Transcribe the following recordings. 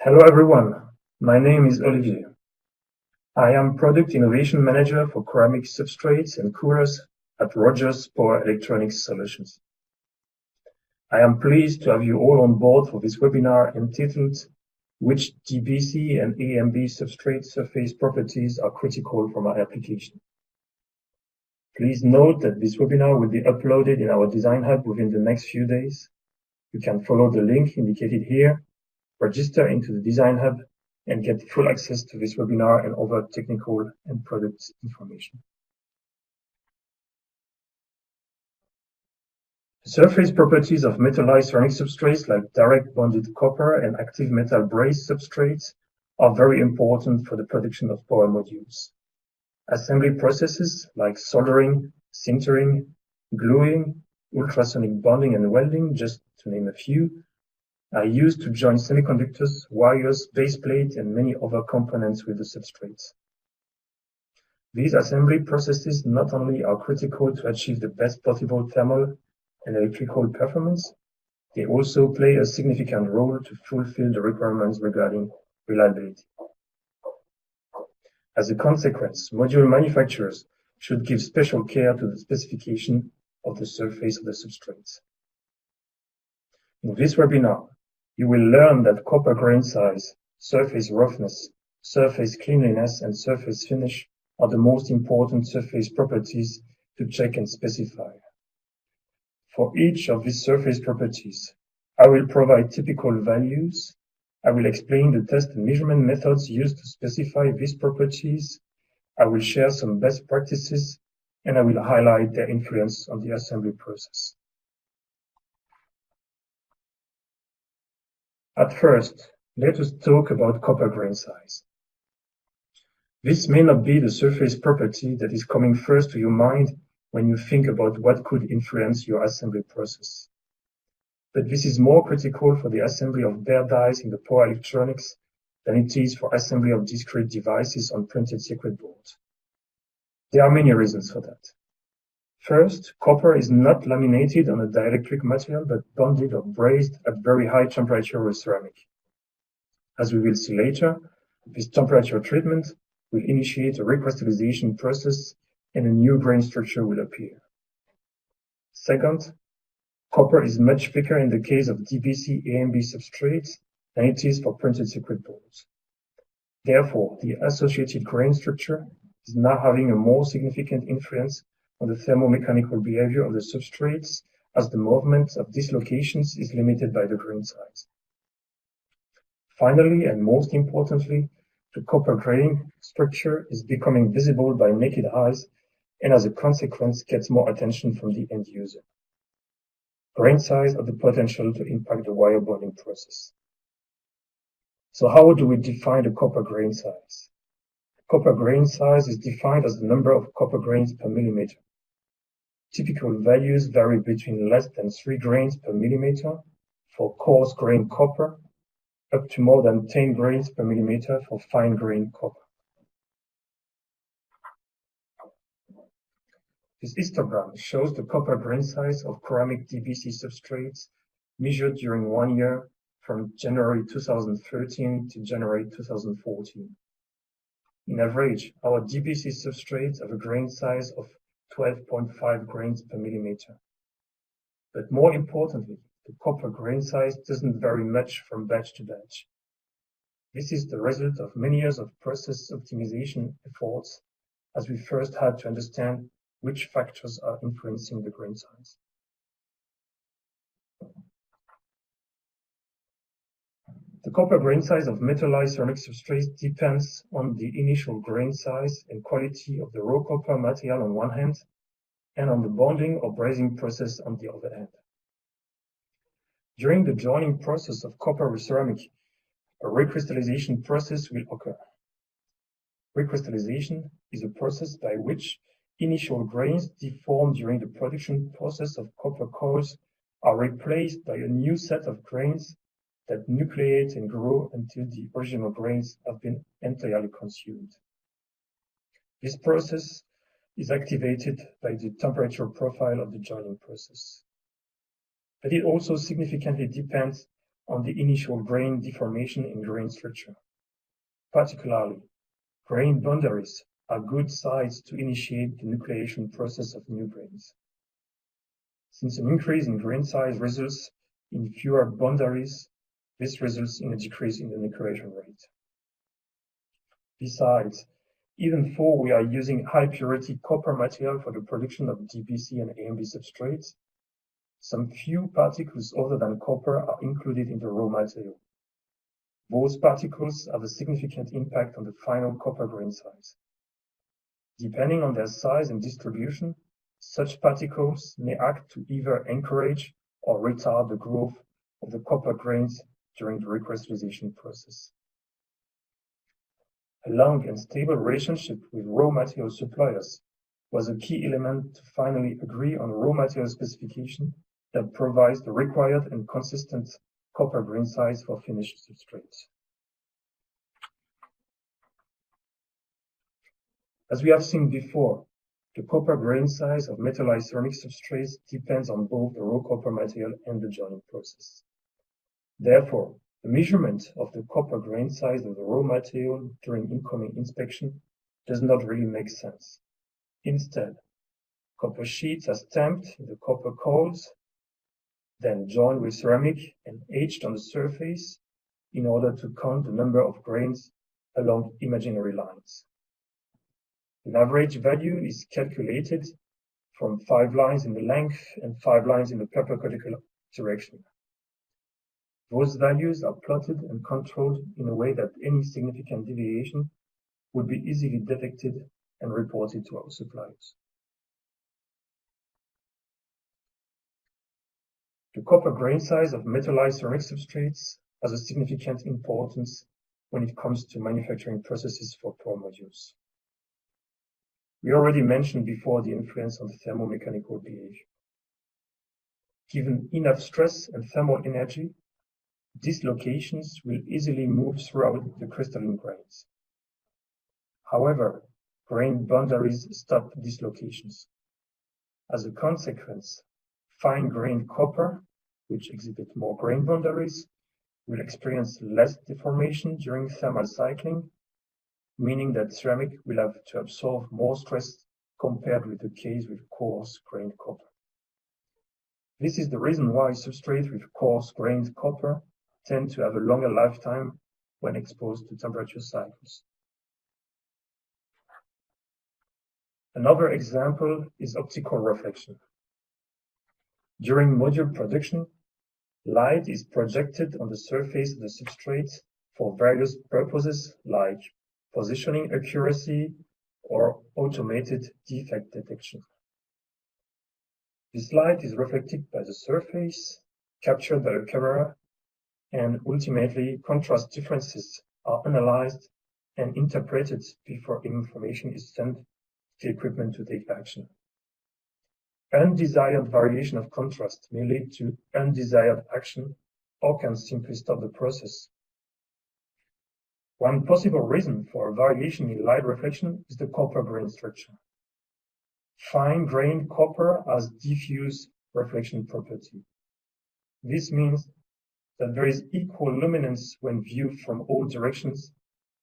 Hello everyone, my name is Olivier. I am Product Innovation Manager for Curamik Substrates and Coolers at Rogers Power Electronics Solutions. I am pleased to have you all on board for this webinar entitled Which DBC and AMB Substrate Surface Properties are Critical for my application. Please note that this webinar will be uploaded in our Design Hub within the next few days. You can follow the link indicated here, register into the Design Hub, and get full access to this webinar and other technical and product information. The surface properties of metallized ceramic substrates like direct bonded copper and active metal brazed substrates are very important for the production of power modules. Assembly processes like soldering, sintering, gluing, ultrasonic bonding and welding, just to name a few, are used to join semiconductors, wires, baseplate, and many other components with the substrates. These assembly processes not only are critical to achieve the best possible thermal and electrical performance, they also play a significant role to fulfill the requirements regarding reliability. As a consequence, module manufacturers should give special care to the specification of the surface of the substrates. In this webinar, you will learn that copper grain size, surface roughness, surface cleanliness, and surface finish are the most important surface properties to check and specify. For each of these surface properties, I will provide typical values, I will explain the test and measurement methods used to specify these properties, I will share some best practices, and I will highlight their influence on the assembly process. At first, let us talk about copper grain size. This may not be the surface property that is coming first to your mind when you think about what could influence your assembly process. But this is more critical for the assembly of bare dies in the power electronics than it is for assembly of discrete devices on printed circuit boards. There are many reasons for that. First, copper is not laminated on a dielectric material, but bonded or brazed at very high temperature with ceramic. As we will see later, this temperature treatment will initiate a recrystallization process and a new grain structure will appear. Second, copper is much thicker in the case of DBC AMB substrates than it is for printed circuit boards. Therefore, the associated grain structure is now having a more significant influence on the thermomechanical behavior of the substrates as the movement of dislocations is limited by the grain size. Finally, and most importantly, the copper grain structure is becoming visible by naked eyes and as a consequence gets more attention from the end user. Grain size has the potential to impact the wire bonding process. So how do we define the copper grain size? Copper grain size is defined as the number of copper grains per millimeter. Typical values vary between less than 3 grains per millimeter for coarse grain copper up to more than 10 grains per millimeter for fine grain copper. This histogram shows the copper grain size of curamik DBC substrates measured during 1 year from January 2013 to January 2014. In average, our DBC substrates have a grain size of 12.5 grains per millimeter. But more importantly, the copper grain size doesn't vary much from batch to batch. This is the result of many years of process optimization efforts, as we first had to understand which factors are influencing the grain size. The copper grain size of metallized ceramic substrates depends on the initial grain size and quality of the raw copper material on one hand, and on the bonding or brazing process on the other hand. During the joining process of copper with ceramic, a recrystallization process will occur. Recrystallization is a process by which initial grains deformed during the production process of copper cores are replaced by a new set of grains that nucleate and grow until the original grains have been entirely consumed. This process is activated by the temperature profile of the joining process. But it also significantly depends on the initial grain deformation in grain structure. Particularly, grain boundaries are good sites to initiate the nucleation process of new grains. Since an increase in grain size results in fewer boundaries, this results in a decrease in the nucleation rate. Besides, even though we are using high-purity copper material for the production of DBC and AMB substrates, some few particles other than copper are included in the raw material. Those particles have a significant impact on the final copper grain size. Depending on their size and distribution, such particles may act to either encourage or retard the growth of the copper grains during the recrystallization process. A long and stable relationship with raw material suppliers was a key element to finally agree on a raw material specification that provides the required and consistent copper grain size for finished substrates. As we have seen before, the copper grain size of metallized ceramic substrates depends on both the raw copper material and the joining process. Therefore, the measurement of the copper grain size of the raw material during incoming inspection does not really make sense. Instead, copper sheets are stamped in the copper coils, then joined with ceramic and etched on the surface in order to count the number of grains along imaginary lines. An average value is calculated from 5 lines in the length and 5 lines in the perpendicular direction. Those values are plotted and controlled in a way that any significant deviation would be easily detected and reported to our suppliers. The copper grain size of metallized ceramic substrates has a significant importance when it comes to manufacturing processes for pour modules. We already mentioned before the influence on the thermomechanical behavior. Given enough stress and thermal energy, dislocations will easily move throughout the crystalline grains. However, grain boundaries stop dislocations. As a consequence, fine-grained copper, which exhibit more grain boundaries, will experience less deformation during thermal cycling, meaning that ceramic will have to absorb more stress compared with the case with coarse-grained copper. This is the reason why substrates with coarse-grained copper tend to have a longer lifetime when exposed to temperature cycles. Another example is optical reflection. During module production, light is projected on the surface of the substrate for various purposes like positioning accuracy or automated defect detection. This light is reflected by the surface, captured by the camera, and ultimately contrast differences are analyzed and interpreted before information is sent to the equipment to take action. Undesired variation of contrast may lead to undesired action or can simply stop the process. One possible reason for a variation in light reflection is the copper grain structure. Fine-grained copper has diffuse reflection property. This means that there is equal luminance when viewed from all directions,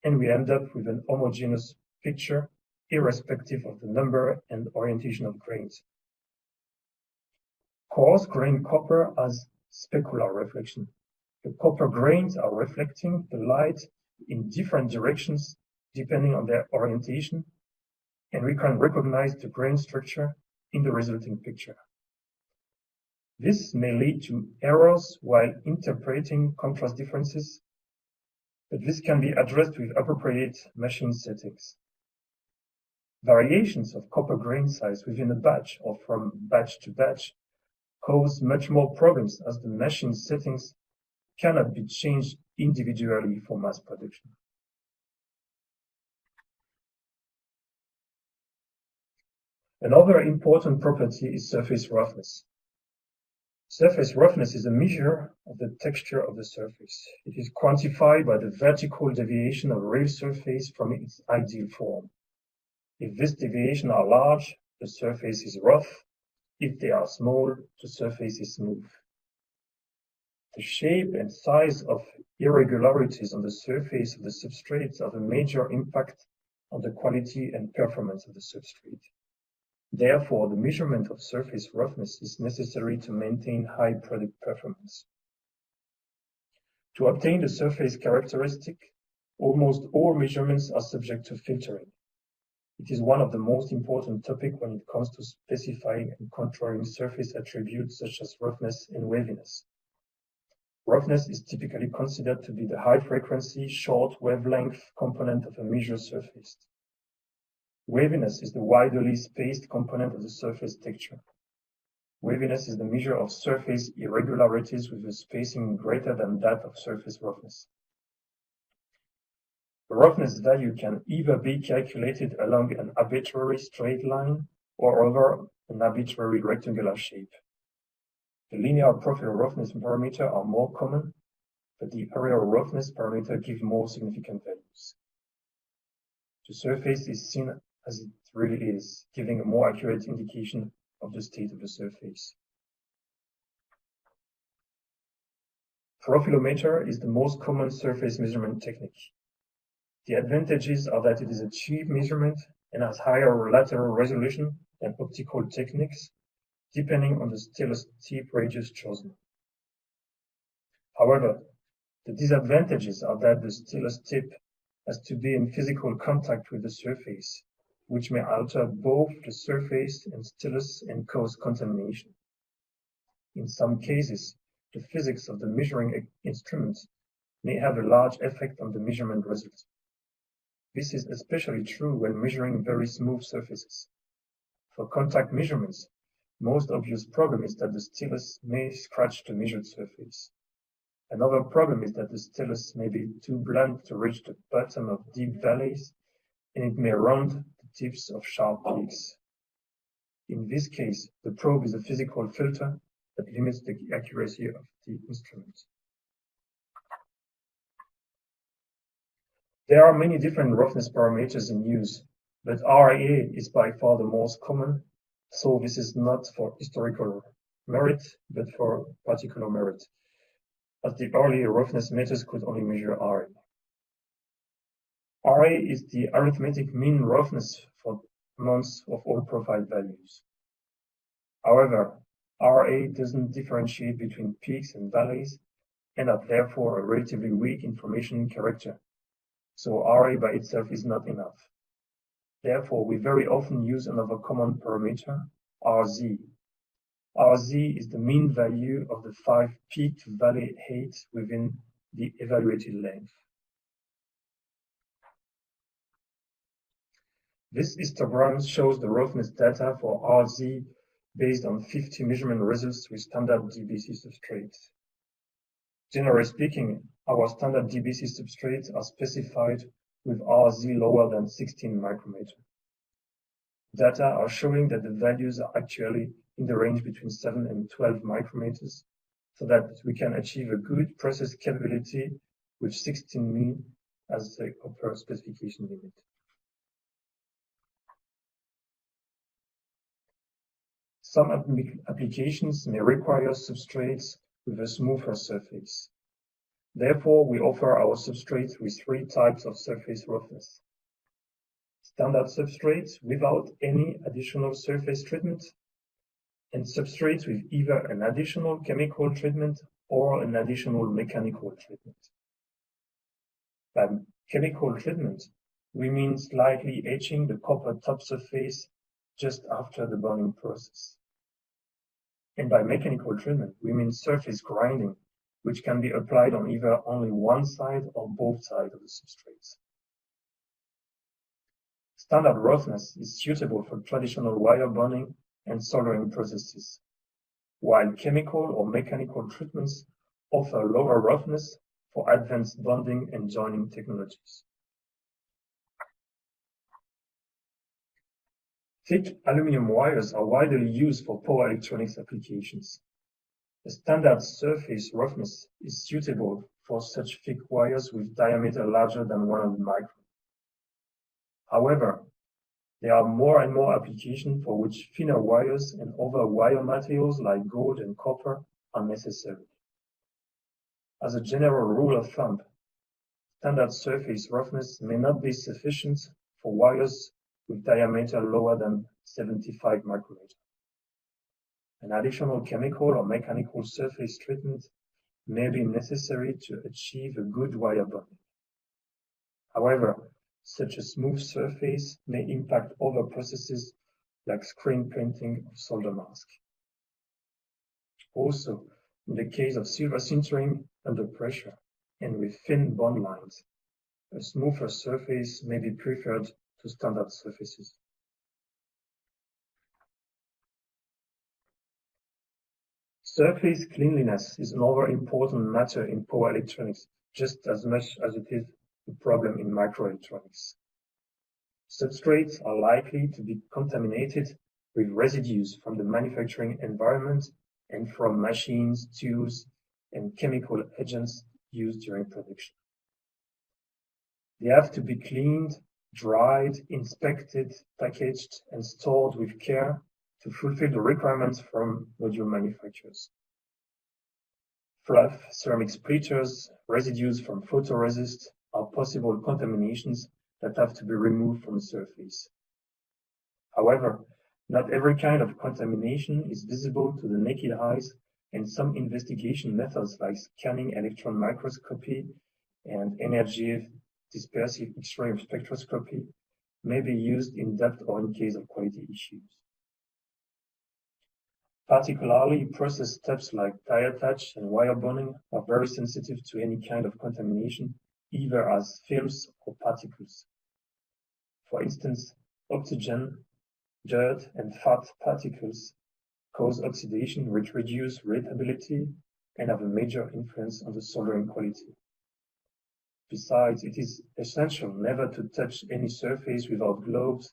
and we end up with an homogeneous picture irrespective of the number and orientation of grains. Coarse-grained copper has specular reflection. The copper grains are reflecting the light in different directions depending on their orientation, and we can recognize the grain structure in the resulting picture. This may lead to errors while interpreting contrast differences, but this can be addressed with appropriate machine settings. Variations of copper grain size within a batch or from batch to batch cause much more problems as the machine settings cannot be changed individually for mass production. Another important property is surface roughness. Surface roughness is a measure of the texture of the surface. It is quantified by the vertical deviation of a real surface from its ideal form. If these deviations are large, the surface is rough. If they are small, the surface is smooth. The shape and size of irregularities on the surface of the substrates have a major impact on the quality and performance of the substrate. Therefore, the measurement of surface roughness is necessary to maintain high product performance. To obtain the surface characteristic, almost all measurements are subject to filtering. It is one of the most important topics when it comes to specifying and controlling surface attributes such as roughness and waviness. Roughness is typically considered to be the high-frequency, short wavelength component of a measured surface. Waviness is the widely spaced component of the surface texture. Waviness is the measure of surface irregularities with a spacing greater than that of surface roughness. The roughness value can either be calculated along an arbitrary straight line or over an arbitrary rectangular shape. The linear profile roughness parameter are more common, but the area roughness parameter gives more significant values. The surface is seen as it really is, giving a more accurate indication of the state of the surface. Profilometer is the most common surface measurement technique. The advantages are that it is a cheap measurement and has higher lateral resolution than optical techniques, depending on the stylus tip radius chosen. However, the disadvantages are that the stylus tip has to be in physical contact with the surface, which may alter both the surface and stylus and cause contamination. In some cases, the physics of the measuring instrument may have a large effect on the measurement result. This is especially true when measuring very smooth surfaces. For contact measurements, most obvious problem is that the stylus may scratch the measured surface. Another problem is that the stylus may be too blunt to reach the bottom of deep valleys, and it may round the tips of sharp peaks. In this case, the probe is a physical filter that limits the accuracy of the instrument. There are many different roughness parameters in use, but RA is by far the most common, so this is not for historical merit, but for particular merit, as the earlier roughness methods could only measure RA. RA is the arithmetic mean roughness for months of all profile values. However, RA doesn't differentiate between peaks and valleys, and are therefore a relatively weak information character. So RA by itself is not enough. Therefore, we very often use another common parameter, RZ. RZ is the mean value of the 5 peak to valley heights within the evaluated length. This histogram shows the roughness data for RZ based on 50 measurement results with standard DBC substrates. Generally speaking, our standard DBC substrates are specified with RZ lower than 16 micrometer. Data are showing that the values are actually in the range between 7 and 12 micrometers, so that we can achieve a good process capability with 16 mean as the upper specification limit. Some applications may require substrates with a smoother surface. Therefore, we offer our substrates with 3 types of surface roughness. Standard substrates without any additional surface treatment, and substrates with either an additional chemical treatment or an additional mechanical treatment. By chemical treatment, we mean slightly etching the copper top surface just after the bonding process. And by mechanical treatment, we mean surface grinding, which can be applied on either only one side or both sides of the substrates. Standard roughness is suitable for traditional wire bonding and soldering processes, while chemical or mechanical treatments offer lower roughness for advanced bonding and joining technologies. Thick aluminum wires are widely used for power electronics applications. A standard surface roughness is suitable for such thick wires with diameter larger than 100 microns. However, there are more and more applications for which thinner wires and other wire materials like gold and copper are necessary. As a general rule of thumb, standard surface roughness may not be sufficient for wires with diameter lower than 75 micrometers. An additional chemical or mechanical surface treatment may be necessary to achieve a good wire bonding. However, such a smooth surface may impact other processes like screen printing or solder mask. Also, in the case of silver sintering under pressure and with thin bond lines, a smoother surface may be preferred to standard surfaces. Surface cleanliness is another important matter in power electronics, just as much as it is a problem in microelectronics. Substrates are likely to be contaminated with residues from the manufacturing environment and from machines, tools, and chemical agents used during production. They have to be cleaned, dried, inspected, packaged, and stored with care to fulfill the requirements from module manufacturers. Fluff, ceramic splitters, residues from photoresist are possible contaminations that have to be removed from the surface. However, not every kind of contamination is visible to the naked eyes, and some investigation methods like scanning electron microscopy and energy dispersive X-ray spectroscopy may be used in depth or in case of quality issues. Particularly, process steps like die attach and wire bonding are very sensitive to any kind of contamination, either as films or particles. For instance, oxygen, dirt, and fat particles cause oxidation, which reduce readability and have a major influence on the soldering quality. Besides, it is essential never to touch any surface without gloves,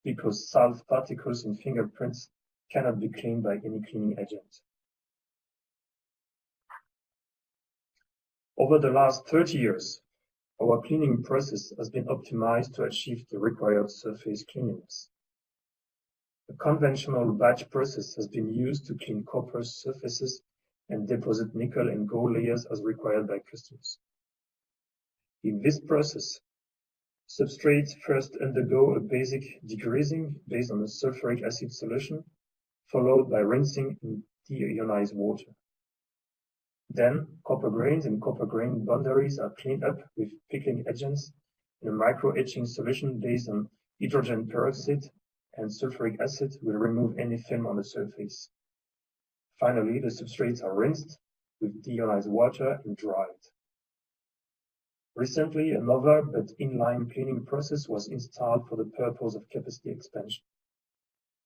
because salt particles in fingerprints cannot be cleaned by any cleaning agent. Over the last 30 years, our cleaning process has been optimized to achieve the required surface cleanliness. A conventional batch process has been used to clean copper surfaces and deposit nickel and gold layers as required by customers. In this process, substrates first undergo a basic degreasing based on a sulfuric acid solution, followed by rinsing in deionized water. Then, copper grains and copper grain boundaries are cleaned up with pickling agents in a micro-etching solution based on hydrogen peroxide, and sulfuric acid will remove any film on the surface. Finally, the substrates are rinsed with deionized water and dried. Recently, another but inline cleaning process was installed for the purpose of capacity expansion.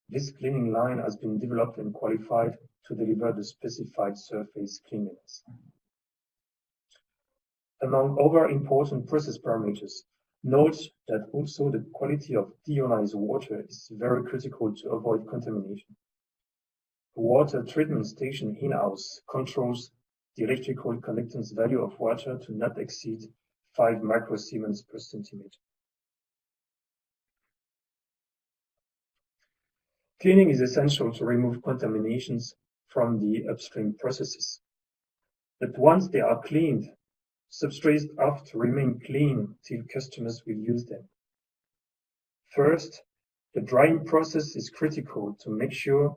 This cleaning line has been developed and qualified to deliver the specified surface cleanliness. Among other important process parameters, note that also the quality of deionized water is very critical to avoid contamination. A water treatment station in-house controls the electrical conductance value of water to not exceed 5 microsiemens per centimeter. Cleaning is essential to remove contaminations from the upstream processes. But once they are cleaned, substrates have to remain clean till customers will use them. First, the drying process is critical to make sure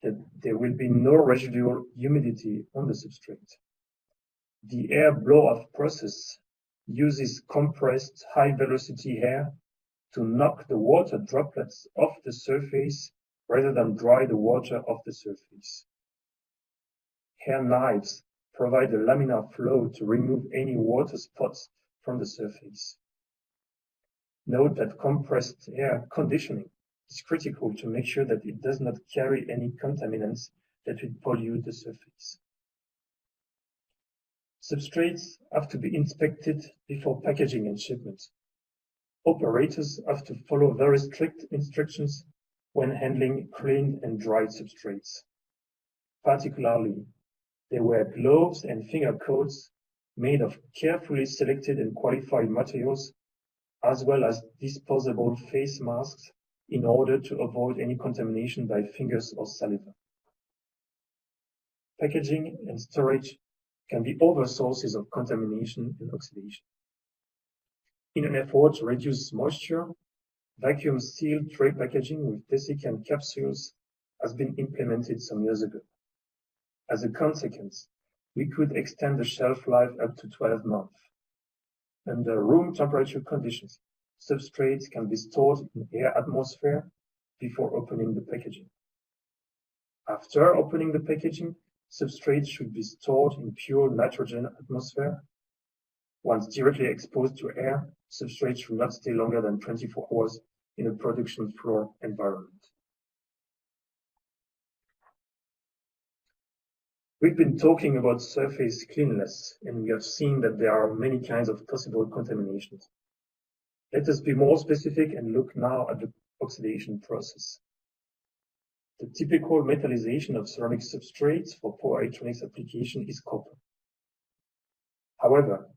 that there will be no residual humidity on the substrate. The air blow-off process uses compressed high-velocity air to knock the water droplets off the surface rather than dry the water off the surface. Hair knives provide a laminar flow to remove any water spots from the surface. Note that compressed air conditioning is critical to make sure that it does not carry any contaminants that will pollute the surface. Substrates have to be inspected before packaging and shipment. Operators have to follow very strict instructions when handling cleaned and dried substrates. Particularly, there were gloves and finger coats made of carefully selected and qualified materials, as well as disposable face masks in order to avoid any contamination by fingers or saliva. Packaging and storage can be other sources of contamination and oxidation. In an effort to reduce moisture, vacuum-sealed tray packaging with desiccant capsules has been implemented some years ago. As a consequence, we could extend the shelf life up to 12 months. Under room temperature conditions, substrates can be stored in air atmosphere before opening the packaging. After opening the packaging, substrates should be stored in pure nitrogen atmosphere. Once directly exposed to air, substrates should not stay longer than 24 hours in a production floor environment. We've been talking about surface cleanliness, and we have seen that there are many kinds of possible contaminations. Let us be more specific and look now at the oxidation process. The typical metallization of ceramic substrates for power electronics application is copper. However,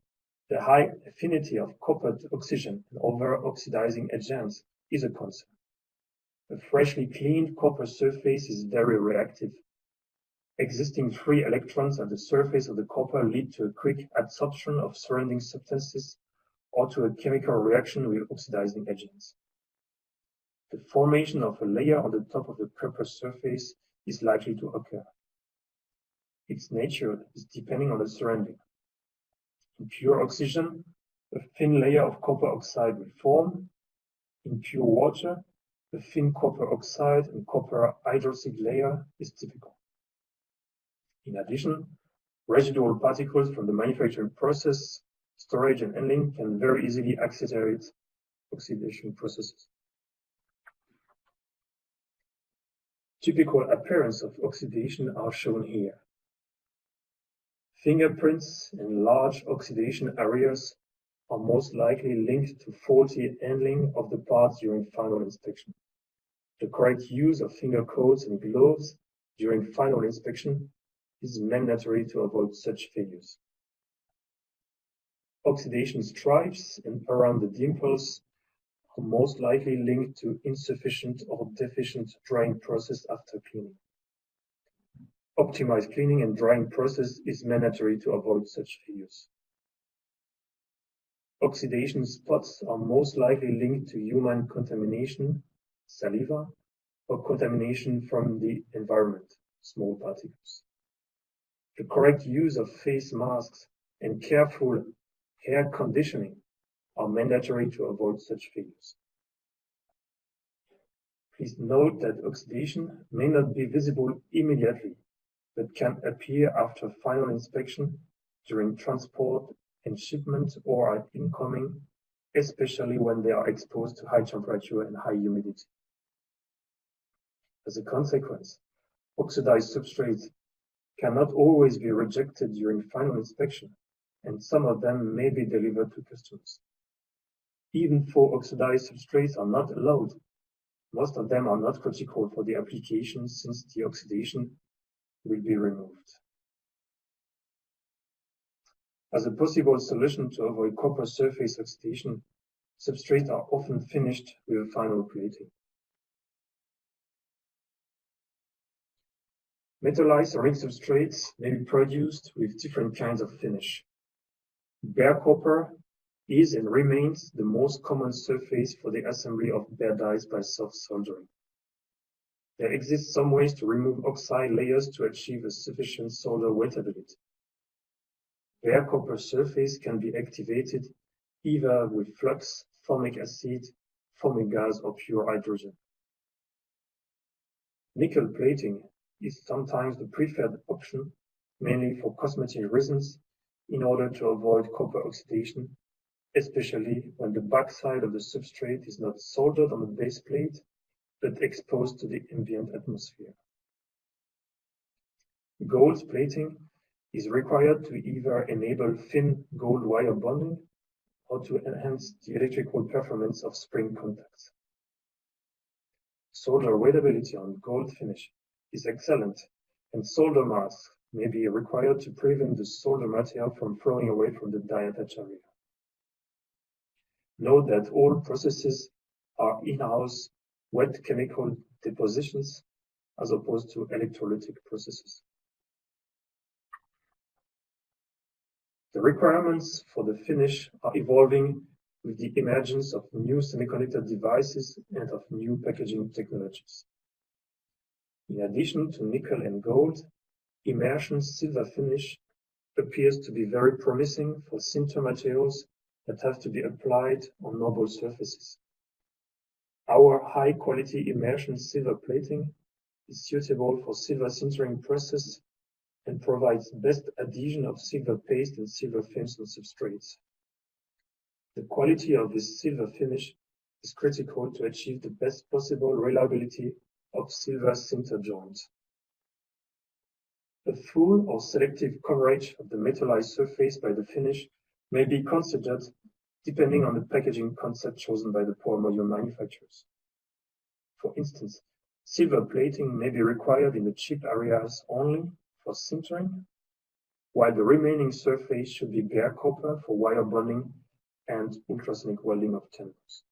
the high affinity of copper to oxygen and other oxidizing agents is a concern. A freshly cleaned copper surface is very reactive. Existing free electrons at the surface of the copper lead to a quick adsorption of surrounding substances or to a chemical reaction with oxidizing agents. The formation of a layer on the top of the copper surface is likely to occur. Its nature is depending on the surrounding. In pure oxygen, a thin layer of copper oxide will form. In pure water, a thin copper oxide and copper hydroxide layer is typical. In addition, residual particles from the manufacturing process, storage and handling can very easily accelerate oxidation processes. Typical appearance of oxidation are shown here. Fingerprints and large oxidation areas are most likely linked to faulty handling of the parts during final inspection. The correct use of finger coats and gloves during final inspection is mandatory to avoid such failures. Oxidation stripes and around the dimples are most likely linked to insufficient or deficient drying process after cleaning. Optimized cleaning and drying process is mandatory to avoid such failures. Oxidation spots are most likely linked to human contamination, saliva, or contamination from the environment, small particles. The correct use of face masks and careful hair conditioning are mandatory to avoid such failures. Please note that oxidation may not be visible immediately, but can appear after final inspection, during transport and shipment, or at incoming, especially when they are exposed to high temperature and high humidity. As a consequence, oxidized substrates cannot always be rejected during final inspection, and some of them may be delivered to customers. Even though oxidized substrates are not allowed, most of them are not critical for the application since the oxidation will be removed. As a possible solution to avoid copper surface oxidation, substrates are often finished with a final plating. Metallized ceramic substrates may be produced with different kinds of finish. Bare copper is and remains the most common surface for the assembly of bare dies by soft soldering. There exist some ways to remove oxide layers to achieve a sufficient solder wettability. Bare copper surface can be activated either with flux, formic acid, formic gas, or pure hydrogen. Nickel plating is sometimes the preferred option, mainly for cosmetic reasons, in order to avoid copper oxidation, especially when the backside of the substrate is not soldered on the base plate, but exposed to the ambient atmosphere. Gold plating is required to either enable thin gold wire bonding or to enhance the electrical performance of spring contacts. Solder wettability on gold finish is excellent, and solder masks may be required to prevent the solder material from flowing away from the die attach area. Note that all processes are in-house wet chemical depositions as opposed to electrolytic processes. The requirements for the finish are evolving with the emergence of new semiconductor devices and of new packaging technologies. In addition to nickel and gold, immersion silver finish appears to be very promising for sinter materials that have to be applied on noble surfaces. Our high-quality immersion silver plating is suitable for silver sintering process and provides best adhesion of silver paste and silver films on substrates. The quality of this silver finish is critical to achieve the best possible reliability of silver sinter joints. A full or selective coverage of the metallized surface by the finish may be considered depending on the packaging concept chosen by the power module manufacturers. For instance, silver plating may be required in the chip areas only for sintering, while the remaining surface should be bare copper for wire bonding and ultrasonic welding of thermos.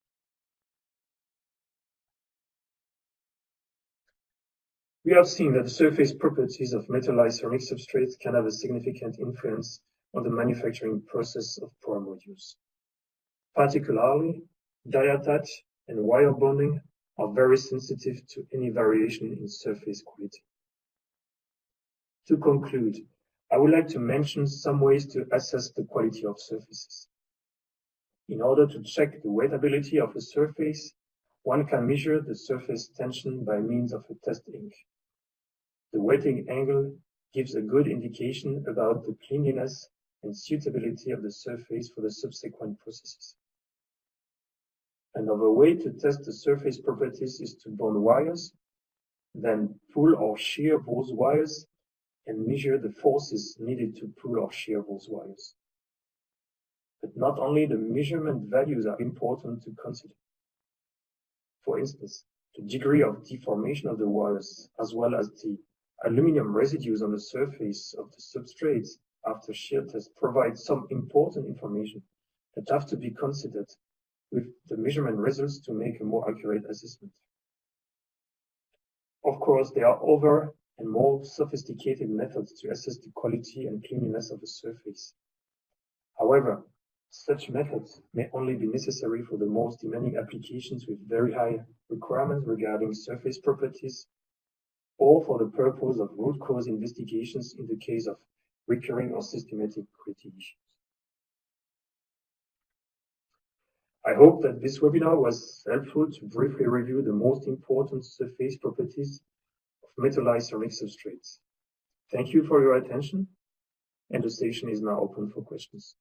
We have seen that the surface properties of metallized ceramic substrates can have a significant influence on the manufacturing process of power modules. Particularly, die attach and wire bonding are very sensitive to any variation in surface quality. To conclude, I would like to mention some ways to assess the quality of surfaces. In order to check the wettability of a surface, one can measure the surface tension by means of a test ink. The wetting angle gives a good indication about the cleanliness and suitability of the surface for the subsequent processes. Another way to test the surface properties is to bond wires, then pull or shear those wires, and measure the forces needed to pull or shear those wires. But not only the measurement values are important to consider. For instance, the degree of deformation of the wires, as well as the aluminum residues on the surface of the substrates after shear test, provide some important information that have to be considered with the measurement results to make a more accurate assessment. Of course, there are other and more sophisticated methods to assess the quality and cleanliness of a surface. However, such methods may only be necessary for the most demanding applications with very high requirements regarding surface properties, or for the purpose of root cause investigations in the case of recurring or systematic quality issues. I hope that this webinar was helpful to briefly review the most important surface properties of metallized ceramic substrates. Thank you for your attention, and the session is now open for questions.